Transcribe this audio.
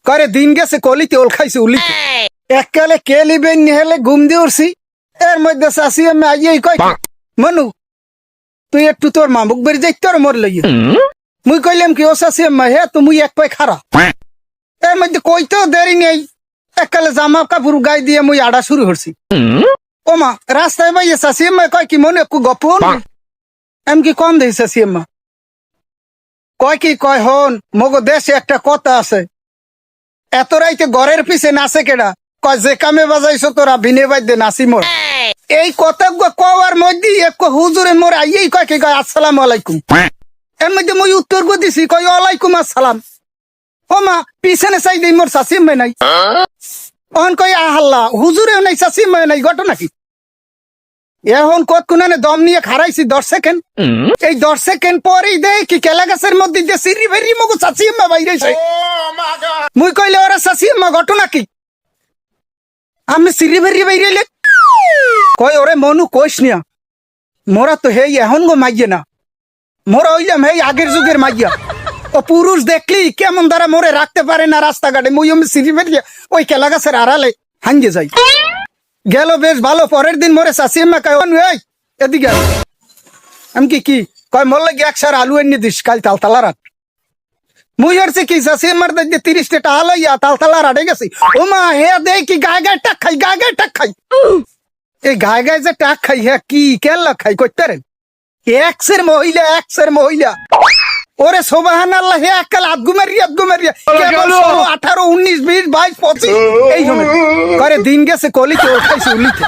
করে দিন গেছে কলিতে ওল খাইছে উলিতে এককালে কে লিবেন হেলে ঘুম দিয়ে উঠছি এর মধ্যে চাষি আমি আইয়াই কয় মনু তুই একটু তোর মামুক বের যাই তোর মর লইয়া মুই কইলাম কি ও চাষি আম্মা হে তুমি এক পায়ে খারা এর মধ্যে কইতেও দেরি নেই এককালে জামা কাপড় গাই দিয়ে মুই আড়া শুরু করছি ও মা রাস্তায় ভাইয়া চাষি আম্মা কয় কি মনে একটু গপ আমি কি কম দেই চাষি আম্মা কয় কি কয় হন মগো দেশে একটা কথা আছে এত রাইতে ঘরের পিছে নাচে কেডা কয় যে কামে বাজাইছো তোরা বিনে বাইদে নাচি মোর এই কথা কওয়ার মধ্যে এক হুজুরে মোর আইয়েই কয় কি কয় আসসালামু আলাইকুম এর মধ্যে মুই উত্তর গো দিছি কয় ওয়ালাইকুম আসসালাম ও মা পিছনে চাই দেই মোর চাষি আম্মা নাই অন কয় আহাল্লা হুজুরেও নাই চাষি আম্মা নাই ঘটনা কি এখন কতক্ষণে দম নিয়ে খারাইছি 10 সেকেন্ড এই 10 সেকেন্ড পরেই দেয় কি কেলা গাছের মধ্যে দিয়ে সিঁড়ি ফেরি মগো চাচি আম্মা বাইরেছে মুই কইলে ওরা চাচি আম্মা ঘটনা কি আমি সিঁড়ি ফেরি বাইরেলে কয় ওরে মনু কইস নিয়া মোরা তো হেই এখন গো মাইয়ে না মোরা হইলাম হেই আগের যুগের মাইয়া ও পুরুষ দেখলি কেমন দ্বারা মোরে রাখতে পারে না রাস্তাঘাটে মুই আমি সিঁড়ি ফেরিয়ে ওই কেলা গাছের আড়ালে হাঙ্গে যাই গেল বেশ ভালো পরের দিন মোরে চাষি আম্মা কয় এই এদিকে আমি কি কয় মোর লাগে 100 আলু এনে দিস কাল তালতালা রাত মুই হরছে কি চাষি আম্মার দেখতে 30 টাকা আলাইয়া তালতালা রাটে গেছি ও মা হে দেখ কি গায়ে গায়ে টাক খাই এই গায়ে যে টাক খাই হ্যাঁ কি কেলা খাই করতে রে এক্সের মহিলা ওরে সোবাহানাল্লাহ হে একাল আদগুমারিয়া কেবল 18 19 20 22 25 এই করে দিন গেছে কলিতে ওল খাইছে উলিতে